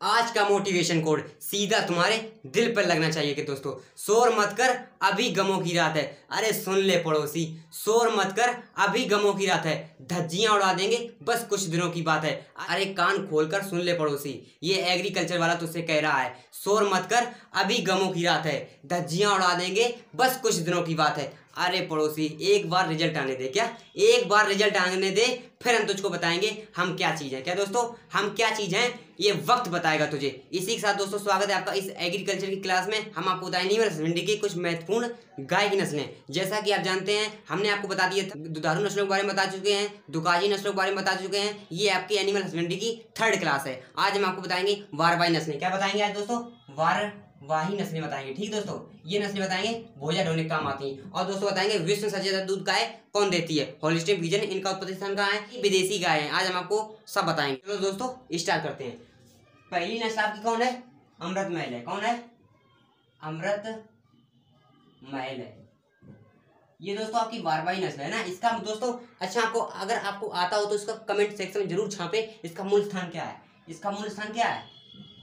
आज का motivation code सीधा तुम्हारे दिल पर लगना चाहिए कि दोस्तों शोर मत कर, अभी गमों की रात है। अरे सुन ले पड़ोसी, शोर मत कर, अभी गमों की रात है। धज्जियां उड़ा देंगे, बस कुछ दिनों की बात है। अरे कान खोलकर सुन ले पड़ोसी, ये एग्रीकल्चर वाला तुझसे कह रहा है। शोर मत कर, अभी गमों की रात है। धज्जियां उड़ा देंगे, बस कुछ दिनों की बात है। अरे पड़ोसी, एक बार रिजल्ट आने दे, क्या एक बार रिजल्ट आने दे, फिर हम तुझको बताएंगे हम क्या चीज़ है। क्या दोस्तों, हम क्या चीज़ हैं ये वक्त बताएगा तुझे। इसी के साथ दोस्तों स्वागत है आपका इस एग्रीकल्चर की क्लास में। हम आपको बताएंगे भिंडी की कुछ महत्वपूर्ण गाय की नस्लें। जैसा कि आप जानते हैं, हमने आपको बता दिया दुधारू नस्लों के बारे में बता चुके हैं, दुकाजी नस्लों के बारे में बता चुके हैं। ये आपकी एनिमल हस्बेंड्री की 3rd क्लास है। आज हम आपको बताएंगे वारवाही नस्लें। क्या बताएंगे आज दोस्तों? वारवाही नस्लें बताएंगे। ठीक दोस्तों, ये नस्लें बताएंगे भोजा ढोने काम आती हैं। और दोस्तों बताएंगे विश्व में सबसे ज्यादा दूध गाय कौन देती है? Holstein Friesian. इनका उत्पत्ति स्थान कहाँ है? विदेशी गाय है। आज हम आपको सब बताएंगे। चलो दोस्तों स्टार्ट करते हैं। पहली नस्ल आपकी कौन है? अमृत महल है। कौन है? अमृत महल है। ये दोस्तों आपकी वारवाही नस्ल है ना। इसका दोस्तों अच्छा, आपको अगर आपको आता हो तो इसका कमेंट सेक्शन में जरूर छापे। इसका मूल स्थान क्या है? इसका मूल स्थान क्या है?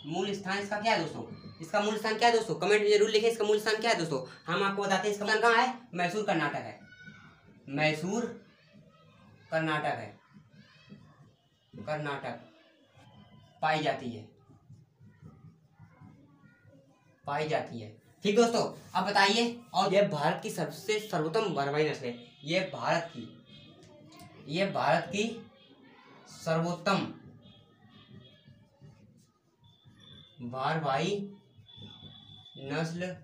मूल स्थान इसका क्या है दोस्तों? इसका मूल स्थान क्या है दोस्तों? कमेंट में जरूर लिखें इसका मूल स्थान क्या है दोस्तों। हम आपको बताते हैं इसका स्थान कहाँ है। मैसूर कर्नाटक है। मैसूर कर्नाटक है। कर्नाटक पाई जाती है, पाई जाती है। ठीक दोस्तों, अब बताइए। और यह भारत की सबसे सर्वोत्तम वारवाही नस्ल है। यह भारत की सर्वोत्तम वारवाही नस्ल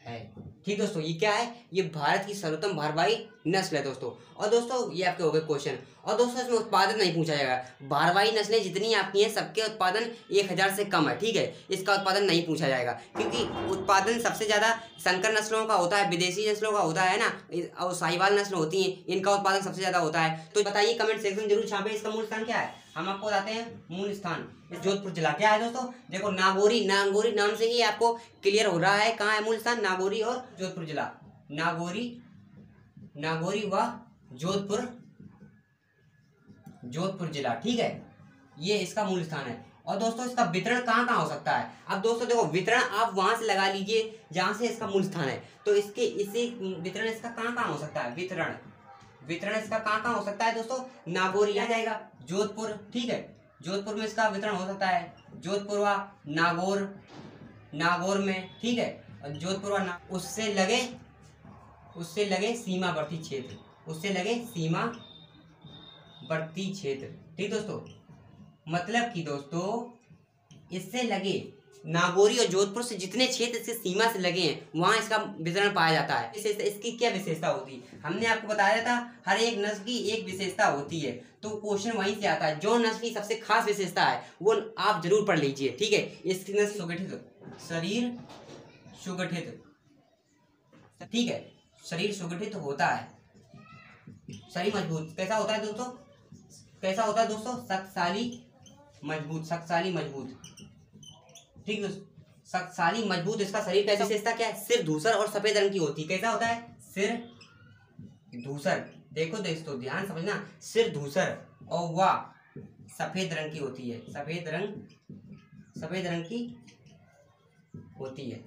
है। ठीक दोस्तों, ये क्या है? ये भारत की सर्वोत्तम वारवाही नस्ल है दोस्तों। और दोस्तों ये आपके हो गए क्वेश्चन। और दोस्तों इसमें उत्पादन नहीं पूछा जाएगा। वारवाही नस्लें जितनी आपकी हैं सबके उत्पादन 1000 से कम है। ठीक है, इसका उत्पादन नहीं पूछा जाएगा क्योंकि उत्पादन सबसे ज़्यादा संकर नस्लों का होता है, विदेशी नस्लों का होता है ना, और साहिवाल नस्ल होती हैं, इनका उत्पादन सबसे ज़्यादा होता है। तो बताइए कमेंट सेक्शन जरूर छापे इसका मूल स्थान क्या है। हम आपको बताते हैं मूल स्थान जोधपुर जिला। क्या है दोस्तों? देखो नागौरी नाम से ही आपको क्लियर हो रहा है कहाँ है मूल स्थान। नागौरी और जोधपुर जिला। नागौरी व जोधपुर जिला। ठीक है, ये इसका मूल स्थान है। और दोस्तों इसका वितरण कहाँ कहाँ हो सकता है? अब दोस्तों देखो, वितरण आप वहां से लगा लीजिए जहां से इसका मूल स्थान है। तो इसी वितरण इसका कहाँ कहाँ हो सकता है? वितरण इसका कहाँ कहाँ हो सकता है दोस्तों? नागौरी आ जाएगा, जोधपुर। ठीक है, जोधपुर में इसका वितरण हो सकता है। जोधपुर व नागौर में। ठीक है, और जोधपुर व उससे लगे सीमावर्ती क्षेत्र। ठीक दोस्तों, मतलब कि दोस्तों इससे लगे नागौरी और जोधपुर से जितने क्षेत्र इसके सीमा से लगे हैं वहां इसका वितरण पाया जाता है। इसकी क्या विशेषता होती है? हमने आपको बताया था हर एक नस्ल की एक विशेषता होती है। तो क्वेश्चन वहीं से आता है। जो नस्ल की सबसे खास विशेषता है वो आप जरूर पढ़ लीजिए। ठीक है, इसकी नस्ल शरीर सुगठित। ठीक है, शरीर सुगठित होता है, शरीर मजबूत। कैसा होता है दोस्तों? कैसा होता है दोस्तों? शक्तिशाली मजबूत। ठीक दोस्तों, शक्तिशाली मजबूत इसका शरीर। कैसा विशेषता क्या है? सिर धूसर और सफेद रंग की होती है। कैसा होता है? सिर धूसर। देखो दोस्तों ध्यान समझना, सिर धूसर और वह सफेद रंग की होती है। सफेद रंग की होती है।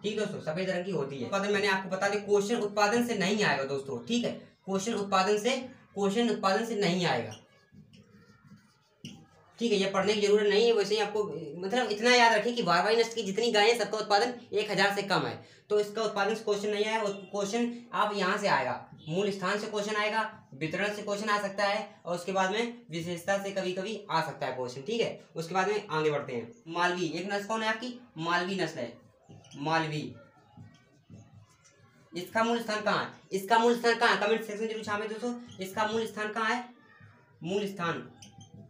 ठीक दोस्तों, सफेद रंग की होती है। उत्पादन मैंने आपको बता दिया। क्वेश्चन उत्पादन से नहीं आएगा दोस्तों। ठीक है, क्वेश्चन उत्पादन से नहीं आएगा। ठीक है, ये पढ़ने की जरूरत नहीं है। वैसे ही आपको मतलब इतना याद रखिए कि वारवाही नस्ल की जितनी गायें सबका उत्पादन 1000 से कम है। तो इसका उत्पादन से क्वेश्चन नहीं आया। क्वेश्चन आप यहाँ से आएगा, मूल स्थान से क्वेश्चन आएगा, वितरण से क्वेश्चन आ सकता है, और उसके बाद में विशेषता से कभी कभी आ सकता है क्वेश्चन। ठीक है, उसके बाद में आगे बढ़ते हैं। मालवी एक नस्ल कौन है आपकी? मालवी नस्ल है। मालवी, इसका मूल स्थान कहाँ है? इसका मूल स्थान कहाँ है? कमेंट सेक्शन जरूर छापे दोस्तों। इसका मूल स्थान कहाँ है? मूल स्थान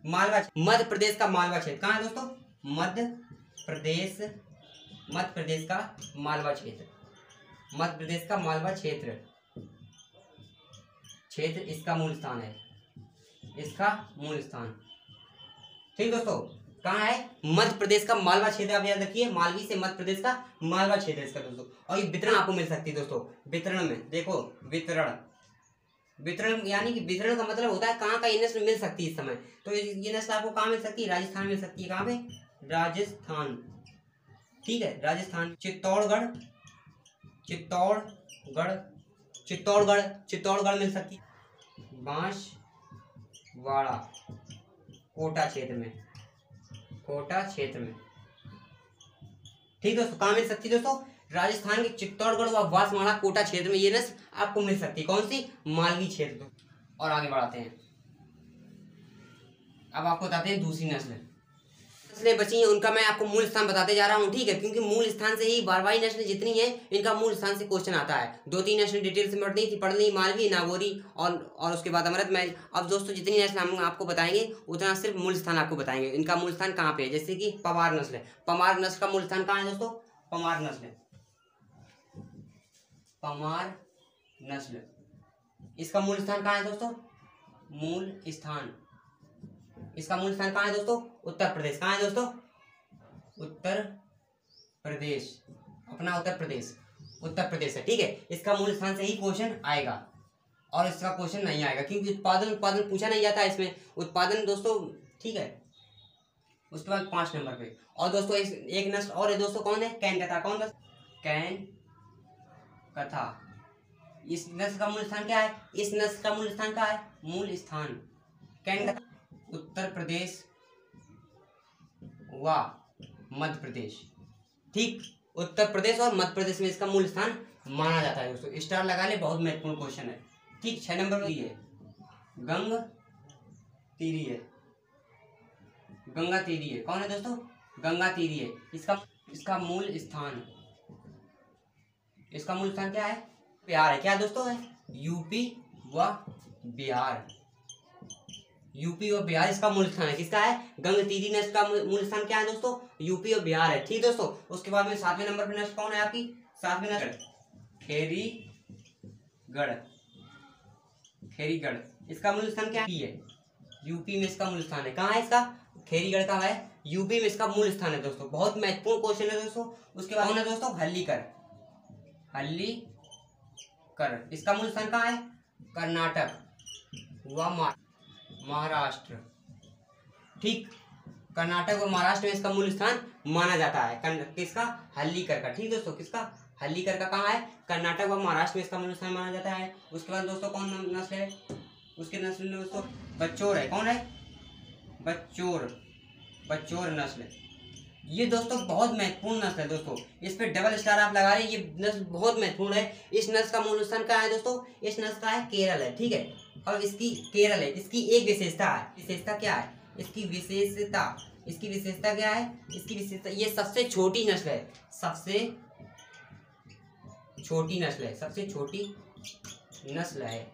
मालवा, मध्य प्रदेश का मालवा क्षेत्र। कहाँ है दोस्तों? मध्य प्रदेश का मालवा क्षेत्र। मध्य प्रदेश का मालवा क्षेत्र इसका मूल स्थान है। इसका मूल स्थान। ठीक दोस्तों, कहाँ है? मध्य प्रदेश का मालवा क्षेत्र। आप याद रखिए, मालवी से मध्य प्रदेश का मालवा क्षेत्र इसका दोस्तों। और ये वितरण आपको मिल सकती है दोस्तों। वितरण में देखो, वितरण वितरण यानी कि वितरण का मतलब होता है कहाँ का ये नस्ल मिल सकती है इस समय। तो ये नस्ल आपको कहाँ मिल सकती है? राजस्थान मिल सकती है। कहाँ पे? राजस्थान। ठीक है, राजस्थान। चित्तौड़गढ़, चित्तौड़गढ़, चित्तौड़गढ़, चित्तौड़गढ़ मिल सकती है। बांसवाड़ा, कोटा क्षेत्र में, कोटा क्षेत्र में। ठीक है दोस्तों, कहाँ मिल सकती है दोस्तों? राजस्थान के चित्तौड़गढ़ व बांसवाड़ा कोटा क्षेत्र में ये नस्ल आपको मिल सकती है। कौन सी? मालवी क्षेत्र। और आगे बढ़ाते हैं, अब आपको बताते हैं दूसरी नस्लें बची हैं, उनका मैं आपको मूल स्थान बताते जा रहा हूँ। ठीक है, क्योंकि मूल स्थान से ही बारवाही नस्लें जितनी हैं इनका मूल स्थान से क्वेश्चन आता है। 2-3 नस्लें डिटेल से पढ़ ली, मालवी, नागौरी और उसके बाद अमृत महल। अब दोस्तों जितनी नस्ल हम आपको बताएंगे उतना सिर्फ मूल स्थान आपको बताएंगे, इनका मूल स्थान कहाँ पे है। जैसे कि पवार नस्ल है, पवार नस्ल का मूल स्थान कहाँ है दोस्तों? पवार नस्ल, पवार नस्ल, इसका मूल स्थान कहाँ है दोस्तों? मूल स्थान, इसका मूल स्थान कहाँ है दोस्तों? उत्तर प्रदेश। कहाँ है दोस्तों? उत्तर प्रदेश, अपना उत्तर प्रदेश, उत्तर प्रदेश है। ठीक है, इसका मूल स्थान से ही क्वेश्चन आएगा और इसका क्वेश्चन नहीं आएगा क्योंकि उत्पादन पूछा नहीं जाता है इसमें, उत्पादन दोस्तों। ठीक है, उसके बाद 5 नंबर पे और दोस्तों एक नस्ल और है दोस्तों, कौन है? कैन कथा। कौन? कैन कथा। इस नस्ल का मूल स्थान क्या है? इस नस्ल का मूल स्थान क्या है? मूल स्थान कैन कथा उत्तर प्रदेश व मध्य प्रदेश। ठीक, उत्तर प्रदेश और मध्य प्रदेश में इसका मूल स्थान माना जाता है दोस्तों। स्टार लगा ले, बहुत महत्वपूर्ण क्वेश्चन है। ठीक, 6 नंबर पर है गंग तीरी है, गंगा तीरी है। कौन है दोस्तों? गंगा तीरी है। इसका मूल स्थान, इसका मूल स्थान क्या है? बिहार है। क्या दोस्तों है? यूपी व बिहार, यूपी और बिहार इसका मूल स्थान है। किसका है? गंग तीरी नस्ल का मूल स्थान क्या है दोस्तों? यूपी और बिहार है। ठीक दोस्तों, उसके बाद में 7वें नंबर पर नस्ल कौन है आपकी? 7वें नस्ल खेरीगढ़, खेरीगढ़। इसका मूल स्थान क्या है? यूपी में इसका मूल स्थान है। कहाँ है इसका? खेरीगढ़ का है यूपी में इसका मूल स्थान है दोस्तों। बहुत महत्वपूर्ण क्वेश्चन है दोस्तों। उसके बाद है दोस्तों हल्लीकर, हल्लीकर। इसका मूल स्थान कहाँ है? कर्नाटक व महाराष्ट्र। ठीक, कर्नाटक और महाराष्ट्र में इसका मूल स्थान माना जाता है। किसका? हल्लीकर का। ठीक दोस्तों, किसका? हल्लीकर का। कहाँ है? कर्नाटक व महाराष्ट्र में इसका मूल स्थान माना जाता है। उसके बाद दोस्तों कौन नस्ल है? उसके नस्ल में दोस्तों बच्चोर है। कौन है? बच्चोर, बच्चोर नस्ल। ये दोस्तों बहुत महत्वपूर्ण नस्ल है दोस्तों, इस पे डबल स्टार आप लगा रहे हैं। ये नस्ल बहुत महत्वपूर्ण है। इस नस्ल का मूल स्थान कहाँ है दोस्तों? इस नस्ल का है केरल है। ठीक है, और इसकी केरल है। इसकी एक विशेषता है, विशेषता क्या है? इसकी विशेषता, इसकी विशेषता क्या है? इसकी विशेषता, ये सबसे छोटी नस्ल है, सबसे छोटी नस्ल है, सबसे छोटी नस्ल है,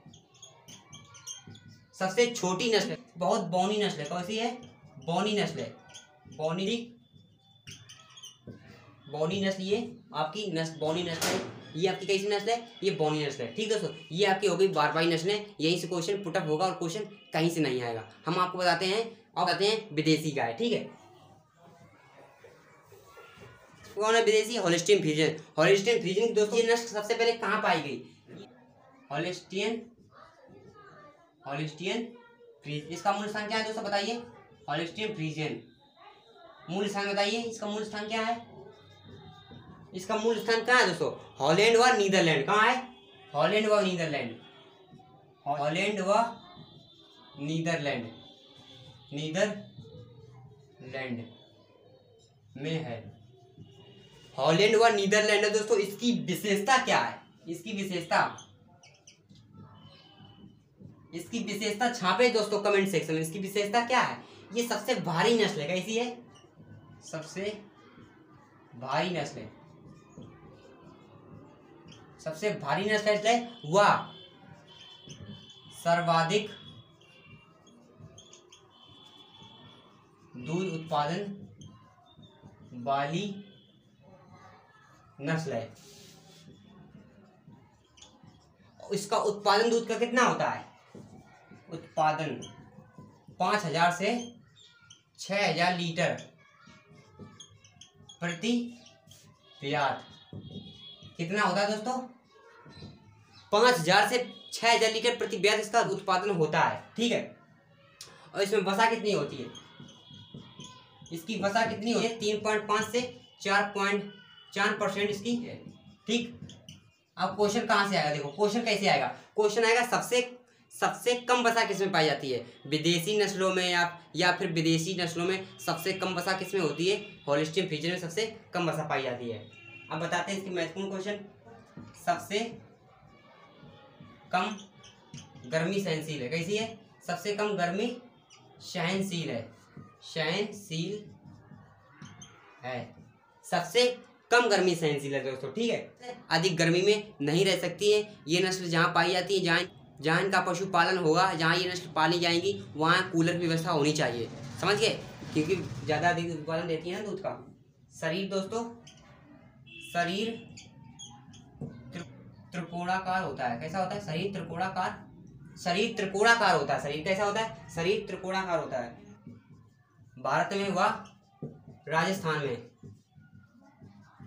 सबसे छोटी नस्ल है। बहुत बौनी नस्ल है। कौन सी है? बौनी नस्ल है, बौनी, बौनी नस्ल। ये आपकी नस्ल बौनी नस्ल है। ये आपकी कैसी नस्ल है? ये बौनी नस्ल है। ठीक दोस्तों, ये आपकी हो गई बारवाही नस्ल है। यहीं से क्वेश्चन पुटअप होगा और क्वेश्चन कहीं से नहीं आएगा। हम आपको बताते हैं और बताते हैं विदेशी गाय। ठीक है, कौन है विदेशी? Holstein Friesian. हॉलिस्टीन फ्रीजियन दोस्तों ये नस्ल सबसे पहले कहाँ पाई गई? Holstein, Holstein Friesian. इसका मूल स्थान क्या है दोस्तों बताइए? हॉलिस्टीन फ्रीजियन मूल स्थान बताइए। इसका मूल स्थान क्या है? इसका मूल स्थान कहाँ है दोस्तों? हॉलैंड व नीदरलैंड। कहाँ है? हॉलैंड व नीदरलैंड, हॉलैंड व नीदरलैंड, नीदरलैंड में है। हॉलैंड व नीदरलैंड है दोस्तों। इसकी विशेषता क्या है? इसकी विशेषता, इसकी विशेषता छापे दोस्तों कमेंट सेक्शन में। इसकी विशेषता क्या है? ये सबसे भारी नस्ल है। कैसी है? सबसे भारी नस्ल है, सबसे भारी नस्ल है वह सर्वाधिक दूध उत्पादन वाली नस्ल है। इसका उत्पादन दूध का कितना होता है? उत्पादन 5000 से 6000 लीटर प्रति ब्यात। कितना होता है दोस्तों? 5,000 से 6,000 लीटर प्रति ब्याज इसका उत्पादन होता है। ठीक है, और इसमें वसा कितनी होती है, इसकी वसा कितनी होती है 3.5 से 4.4% इसकी है। ठीक, अब क्वेश्चन कहाँ से आएगा, देखो क्वेश्चन कैसे आएगा, क्वेश्चन आएगा सबसे कम वसा किसमें पाई जाती है, विदेशी नस्लों में या फिर विदेशी नस्लों में सबसे कम वसा किसमें होती है, होल्स्टीन फ्रीजियन में सबसे कम वसा पाई जाती है। अब बताते हैं इसकी महत्वपूर्ण क्वेश्चन। सबसे कम गर्मी सहनशील है, कैसी है, सबसे कम गर्मी सहनशील है, सहनशील है, सबसे कम गर्मी सहनशील है दोस्तों। ठीक है, अधिक गर्मी में नहीं रह सकती है ये नस्ल, जहाँ पाई जाती है जहाँ इनका पशुपालन होगा, जहाँ ये नस्ल पाली जाएंगी वहाँ कूलर की व्यवस्था होनी चाहिए, समझ गए, क्योंकि ज़्यादा अधिक उत्पादन देती है ना दूध का। शरीर दोस्तों, शरीर त्रिकोणाकार होता है, कैसा होता है, शरीर त्रिकोणाकार, शरीर त्रिकोणाकार होता है, शरीर कैसा होता है, शरीर त्रिकोणाकार होता है। भारत में व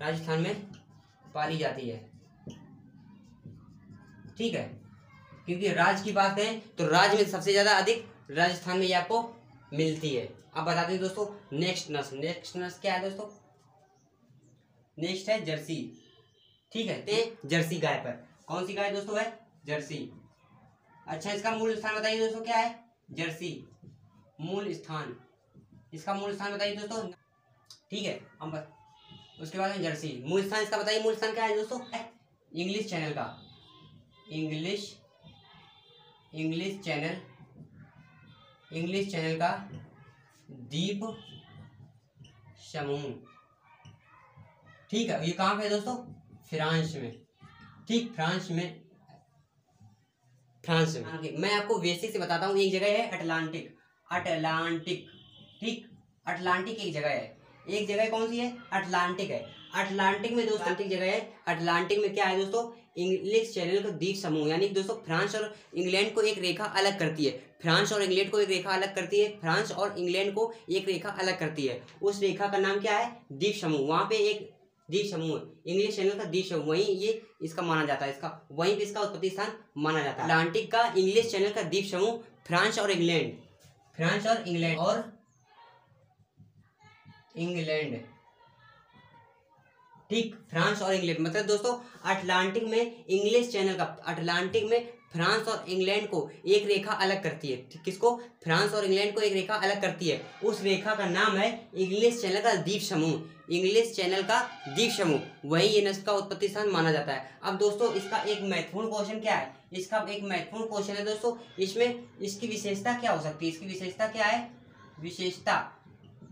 राजस्थान में पाली जाती है। ठीक है, क्योंकि राज्य की बात है तो राज्य में सबसे ज्यादा अधिक राजस्थान में ये आपको मिलती है। अब बताते हैं दोस्तों नेक्स्ट नस्ल क्या है दोस्तों, नेक्स्ट है जर्सी। ठीक है, तो जर्सी गाय पर, कौन सी गाय दोस्तों है, जर्सी। अच्छा, इसका मूल स्थान बताइए दोस्तों, क्या है, जर्सी, मूल स्थान, इसका मूल स्थान बताइए दोस्तों। ठीक है, हम उसके बाद में जर्सी, मूल स्थान इसका बताइए, मूल स्थान क्या है दोस्तों, इंग्लिश चैनल का, इंग्लिश चैनल का द्वीप समूह। ठीक है, ये कहाँ पे है दोस्तों, फ्रांस में। ठीक, फ्रांस में मैं आपको बेसिक से बताता हूँ। एक जगह है अटलांटिक, ठीक, अटलांटिक एक जगह है, एक जगह कौन सी है, अटलांटिक है। अटलांटिक में दोस्तों जगह है, अटलांटिक में क्या है दोस्तों, इंग्लिश चैनल का द्वीप समूह, यानी कि दोस्तों फ्रांस और इंग्लैंड को एक रेखा अलग करती है, फ्रांस और इंग्लैंड को एक रेखा अलग करती है, फ्रांस और इंग्लैंड को एक रेखा अलग करती है, उस रेखा का नाम क्या है, द्वीप समूह। वहाँ पे एक द्वीप समूह, इंग्लिश चैनल का द्वीप समूह, वहीं ये इसका माना जाता है, इसका वहीं पे इसका उत्पत्ति स्थान माना जाता है। अटलांटिक का इंग्लिश चैनल का द्वीप समूह, फ्रांस और इंग्लैंड ठीक, फ्रांस और इंग्लैंड, मतलब दोस्तों अटलांटिक में इंग्लिश चैनल का, अटलांटिक में फ्रांस और इंग्लैंड को एक रेखा अलग करती है। किसको, फ्रांस और इंग्लैंड को एक रेखा अलग करती है, उस रेखा का नाम है इंग्लिश चैनल का द्वीप समूह, इंग्लिश चैनल का द्वीप समूह, वही ये नस्ल का उत्पत्ति स्थान माना जाता है। अब दोस्तों इसका एक महत्वपूर्ण क्वेश्चन क्या है, इसका एक महत्वपूर्ण क्वेश्चन है दोस्तों, इसमें इसकी विशेषता क्या हो सकती है, इसकी विशेषता क्या है,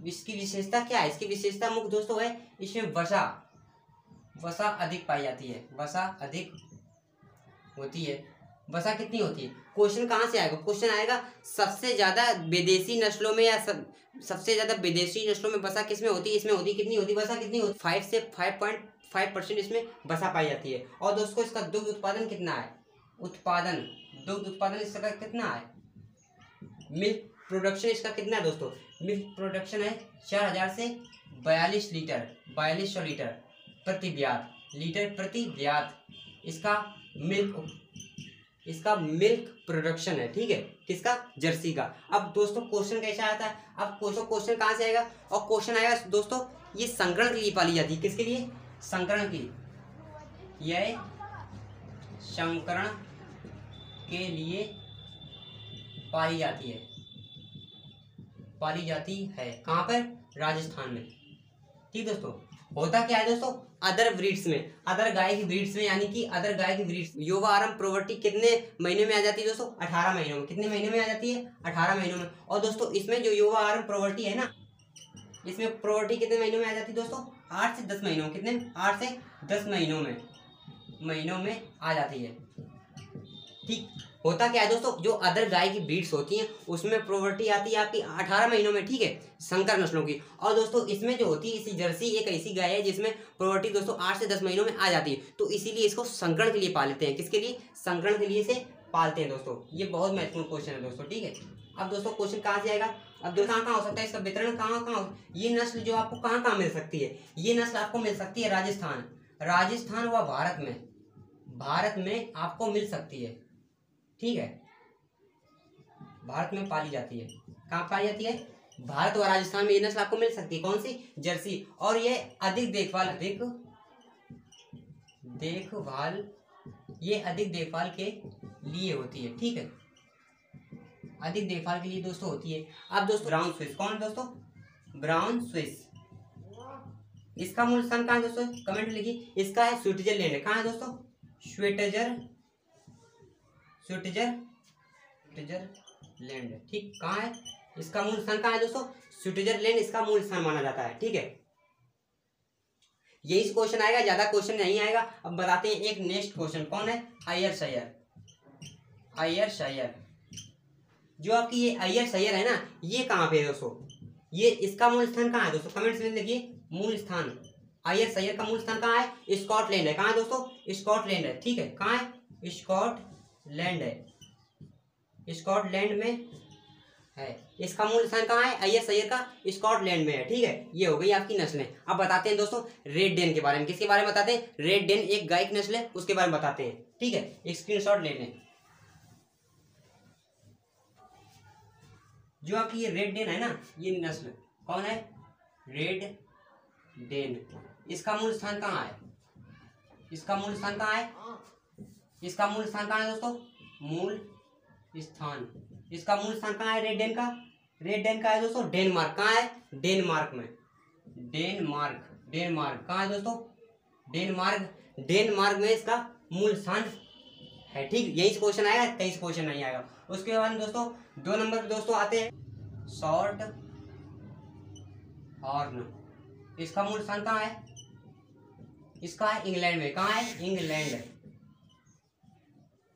इसकी विशेषता क्या है, इसकी विशेषता मुख्य दोस्तों है इसमें वसा अधिक पाई जाती है, वसा अधिक होती है। वसा कितनी होती है, क्वेश्चन कहाँ से आएगा, क्वेश्चन आएगा सबसे ज्यादा विदेशी नस्लों में या सबसे ज्यादा विदेशी नस्लों में वसा किसमें होती है, इसमें होती कितनी होती, वसा कितनी होती, 5 से 5.5% इसमें वसा पाई जाती है। और दोस्तों इसका दुग्ध उत्पादन कितना है, दुग्ध उत्पादन इसका कितना है, मिल्क प्रोडक्शन इसका कितना है दोस्तों, मिल्क प्रोडक्शन है 4000 से 4200 लीटर प्रति ब्याज, इसका मिल्क प्रोडक्शन है। ठीक है, किसका, जर्सी का। अब दोस्तों क्वेश्चन कैसा आता है, अब क्वेश्चन कहाँ से आएगा, और क्वेश्चन आएगा दोस्तों ये संकरण के लिए पाली जाती है, किसके लिए, संकरण की, यह संकरण के लिए पाली जाती है, कहाँ पर, राजस्थान में। ठीक दोस्तों, होता क्या है दोस्तों, अदर ब्रीड्स में, अदर गाय की ब्रीड्स में, यानी कि अदर गाय की ब्रीड्स युवा आरंभ प्रॉपर्टी कितने महीने में आ जाती है दोस्तों, 18 महीनों में। कितने महीने में आ जाती है, 18 महीनों में। और दोस्तों इसमें जो युवा आरंभ प्रॉपर्टी है ना, इसमें प्रॉपर्टी कितने महीनों में आ जाती है दोस्तों, 8 से 10 महीनों, कितने, 8 से 10 महीनों में आ जाती है। ठीक, होता क्या है दोस्तों, जो अदर गाय की ब्रीड्स होती हैं उसमें प्रॉपर्टी आती है आपकी 18 महीनों में। ठीक है, संकर नस्लों की। और दोस्तों इसमें जो होती है इसी जर्सी एक ऐसी गाय है जिसमें प्रॉपर्टी दोस्तों 8 से 10 महीनों में आ जाती है, तो इसीलिए इसको संकरण के लिए पालते हैं। किसके लिए, संकरण के लिए से पालते हैं दोस्तों। ये बहुत महत्वपूर्ण क्वेश्चन है दोस्तों। ठीक है, अब दोस्तों क्वेश्चन कहाँ से आएगा, अब दोस्तों कहाँ हो सकता है, इसका वितरण कहाँ, ये नस्ल जो आपको कहाँ मिल सकती है, ये नस्ल आपको मिल सकती है राजस्थान व भारत में आपको मिल सकती है, ठीक है, भारत में पाली जाती है। कहाँ पाई जाती है? भारत और राजस्थान में ये नस्ल आपको मिल सकती है। कौन सी? जर्सी। और ये अधिक देखभाल ये अधिक देखभाल के लिए होती है, ठीक है, अधिक देखभाल के लिए दोस्तों होती है। अब दोस्तों ब्राउन स्विस, कौन है दोस्तों? Brown Swiss. इसका मूल स्थान कहाँ है दोस्तों? कमेंट में लिखिए। इसका है स्विट्जरलैंड। कहाँ है दोस्तों? स्विट्जरलैंड, ठीक। कहाँ है? इसका मूल स्थान कहाँ है दोस्तों? स्विट्जरलैंड इसका मूल स्थान माना जाता है, ठीक है। यही क्वेश्चन आएगा, ज्यादा क्वेश्चन नहीं आएगा। अब बताते हैं एक नेक्स्ट क्वेश्चन। कौन है? आयरशायर। जो आपकी ये आयरशायर है ना, ये कहाँ पे है दोस्तों? ये इसका मूल स्थान कहाँ है दोस्तों? कमेंट्स में लिखिए मूल स्थान। आयरशायर का मूल स्थान कहाँ है? स्कॉटलैंड है। कहाँ है दोस्तों? स्कॉटलैंड है, ठीक है। कहाँ है? स्कॉटलैंड है, स्कॉटलैंड में है। इसका मूल स्थान कहाँ है? आयरशायर का स्कॉटलैंड में है, ठीक है। ये हो गई आपकी नस्लें। अब बताते हैं दोस्तों रेड डेन के बारे में। किसके बारे में बताते हैं? रेड डेन एक गाय की नस्ल है, उसके बारे में बताते हैं, ठीक है। एक स्क्रीनशॉट ले लें। जो आपकी ये रेड डेन है ना, ये नस्ल कौन है? Red Dane. इसका मूल स्थान कहाँ है? इसका मूल स्थान कहाँ है? इसका मूल स्थान कहाँ है दोस्तों? मूल स्थान, इसका मूल स्थान कहाँ है रेड डेन का? रेड डेन का है दोस्तों डेनमार्क। कहाँ है? डेनमार्क में। डेनमार्क कहाँ है दोस्तों? डेनमार्क में इसका मूल स्थान है, ठीक। यही क्वेश्चन आएगा, कई क्वेश्चन नहीं आएगा। उसके बाद दोस्तों 2 नंबर पे दोस्तों आते हैं शॉर्ट हॉर्न। इसका मूल स्थान कहाँ है? इसका है इंग्लैंड में। कहाँ है? इंग्लैंड।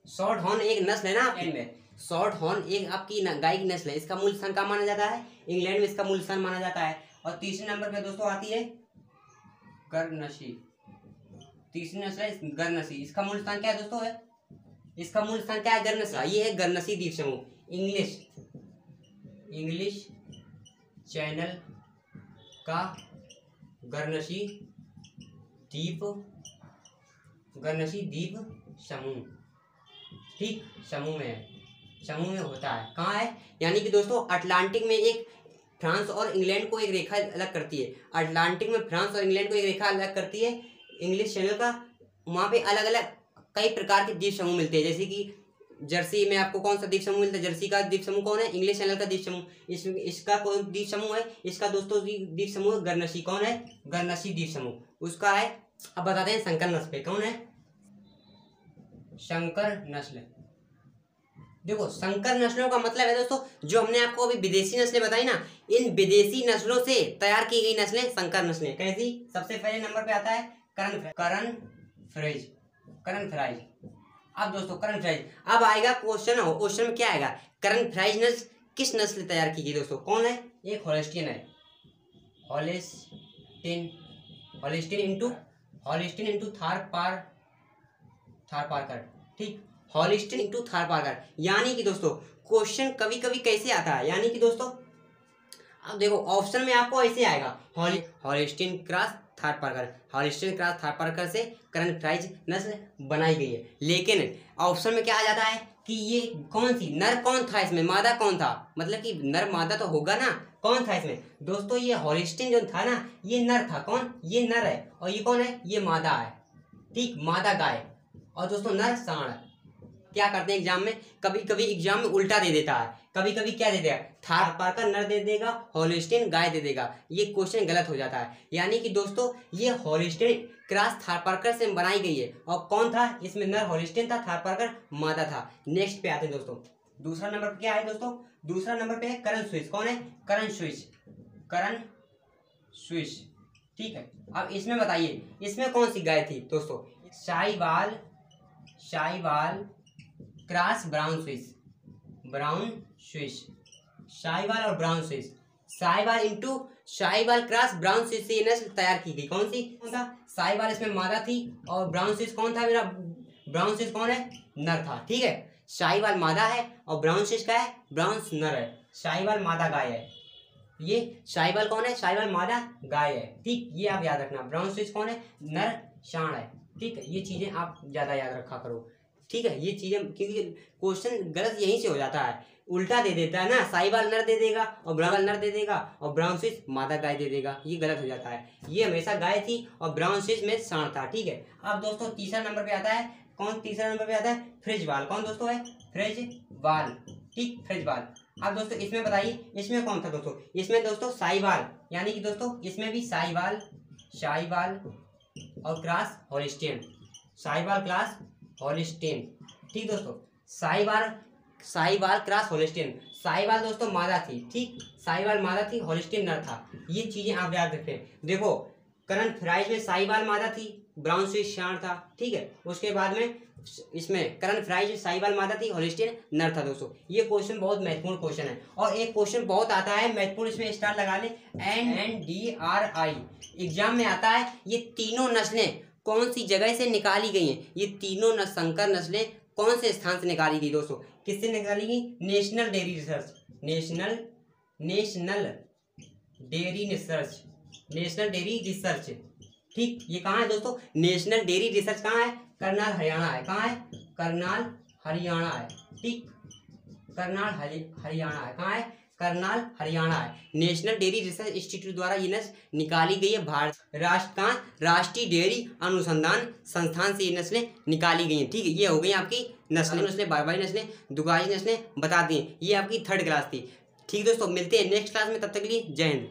शॉर्ट हॉर्न एक नस्ल है ना इंग्लैंड में। शॉर्ट हॉर्न एक आपकी गाय की नस्ल है। इसका मूल स्थान कहाँ माना जाता है? इंग्लैंड में इसका मूल स्थान माना जाता है। और तीसरे नंबर पे दोस्तों आती है गरनसी। तीसरी नस्ल है गरनसी। इसका मूल स्थान क्या है दोस्तों? है इसका मूल स्थान क्या है? गरनसी। ये है गरनसी द्वीप समूह। इंग्लिश चैनल का गरनसी द्वीप समूह, ठीक, समूह में है, समूह में होता है। कहाँ है? यानी कि दोस्तों अटलांटिक में एक फ्रांस और इंग्लैंड को एक रेखा अलग करती है। अटलांटिक में फ्रांस और इंग्लैंड को एक रेखा अलग करती है इंग्लिश चैनल का। वहाँ पे अलग अलग कई प्रकार के द्वीप समूह मिलते हैं। जैसे कि जर्सी में आपको कौन सा द्वीप समूह मिलता है? जर्सी का द्वीप समूह कौन है? इंग्लिश चैनल का द्वीप समूह। इसका कौन द्वीप समूह है? इसका दोस्तों द्वीप समूह गरनसी। कौन है? गरनसी द्वीप समूह उसका है। अब बताते हैं संकर नस्ल पे। कौन है? संकर नस्ल। देखो संकर नस्लों का मतलब है दोस्तों जो हमने आपको अभी विदेशी नस्लें बताई ना, इन विदेशी नस्लों से तैयार की गई नस्लें संकर नस्लें। कैसी? सबसे पहले नंबर पे आता है करण फ्राइज। अब दोस्तों करण फ्राइज, अब आएगा क्वेश्चन में क्या आएगा? करण फ्राइज नस्ल किस नस्ल तैयार की गई दोस्तों? कौन है? एक हॉलिस्टीन है। हॉलिस्टीन इंटू थारपारकर, ठीक, हॉलिस्टीन इंटू थारपारकर। यानी कि दोस्तों क्वेश्चन कभी कभी कैसे आता है? यानी कि दोस्तों अब देखो ऑप्शन में आपको ऐसे आएगा हॉलिस्टीन क्रॉस थारपारकर से करण फ्राइज नस्ल बनाई गई है। लेकिन ऑप्शन में क्या आ जाता है कि ये कौन सी नर कौन था इसमें, मादा कौन था? मतलब कि नर मादा तो होगा ना, कौन था इसमें दोस्तों? ये हॉलिस्टीन जो था ना, ये नर था। कौन? ये नर है। और ये कौन है? ये मादा है, ठीक, मादा गाय। और दोस्तों नर सांड। क्या करते हैं एग्जाम में? कभी कभी एग्जाम में उल्टा दे देता है। कभी कभी क्या दे देगा? थारपारकर नर दे देगा, हॉलिस्टीन गाय दे देगा। ये क्वेश्चन गलत हो जाता है। यानी कि दोस्तों ये हॉलिस्टीन क्रॉस थारपारकर से बनाई गई है। और कौन था इसमें? नर हॉलिस्टीन था, थारपारकर मादा था। नेक्स्ट पे आते हैं दोस्तों। दूसरा नंबर पे क्या है दोस्तों? दूसरा नंबर पे है करण स्विस। कौन है? करण स्विस, ठीक है। अब इसमें बताइए इसमें कौन सी गाय थी दोस्तों? Sahiwal cross brown Swiss. Sahiwal और brown Swiss. Sahiwal cross brown Swiss से नस्ल तैयार की गई। कौन सी? कौन था? शाहीवाल इसमें मादा थी और ब्राउन स्विस कौन था? मेरा ब्राउन स्विस कौन है? नर था, ठीक है। शाहीवाल मादा है और ब्राउन स्विस का है? ब्राउन नर है। शाहीवाल मादा गाय है। ये शाहीवाल कौन है? शाहीवाल मादा गाय है, ठीक। ये आप याद रखना। ब्राउन स्विस कौन है? नर सांड है, ठीक है, ये चीज़ें आप ज़्यादा याद रखा करो। ठीक है, ये चीज़ें, क्योंकि क्वेश्चन गलत यहीं से हो जाता है, उल्टा दे देता है ना, साहिवाल नर दे देगा और ब्राउन नर दे देगा और ब्राउन स्विस मादा गाय दे देगा, ये गलत हो जाता है। ये हमेशा गाय थी और ब्राउन स्विस में सांड था। ठीक है, अब दोस्तों तीसरा नंबर पे आता है, कौन तीसरा नंबर पे आता है? फ्रिजवाल। कौन दोस्तों है? फ्रिजवाल। ठीक, फ्रिजवाल। अब दोस्तों इसमें बताइए, इसमें कौन था दोस्तों? इसमें दोस्तों साहिवाल, यानी कि दोस्तों इसमें भी साहिवाल, शाहीवाल और cross Holstein, Sahiwal class Holstein. ठीक दोस्तों, साहिवाल क्रास होलिस्टीन। साहिवाल दोस्तों मादा थी, ठीक, साहिवाल मादा थी, होलिस्टीन नर था। ये चीजें आप याद रखें। देखो करंट फ्राइज में साहिवाल मादा थी, ब्राउन स्विस सांड था। ठीक है, उसके बाद में इसमें करंट फ्राइज में साहिवाल मादा थी, होलिस्टीन नर था। दोस्तों ये क्वेश्चन बहुत महत्वपूर्ण क्वेश्चन है, और एक क्वेश्चन बहुत आता है महत्वपूर्ण, इसमें स्टार लगा ले, NDRI एग्जाम में आता है। ये तीनों नस्लें कौन सी जगह से निकाली गई हैं? ये तीनों संकर नस्लें कौन से स्थान से निकाली गई दोस्तों? किससे निकाली गई? National dairy research, national dairy research. ठीक, ये कहाँ है दोस्तों? नेशनल डेयरी रिसर्च कहाँ है? करनाल हरियाणा है। कहाँ है? करनाल हरियाणा है। ठीक, करनाल हरियाणा है। कहाँ है? करनाल हरियाणा है। नेशनल डेयरी रिसर्च इंस्टीट्यूट द्वारा ये नस्ल निकाली गई है। भारत राष्ट्रीय डेयरी अनुसंधान संस्थान से ये नस्लें निकाली गई हैं। ठीक है, ये हो गई आपकी नस्लें, बारबारी नस्लें, दुगाई नस्लें बता दी। ये आपकी 3rd क्लास थी। ठीक दोस्तों, मिलते हैं नेक्स्ट क्लास में, तब तक के लिए जय हिंद।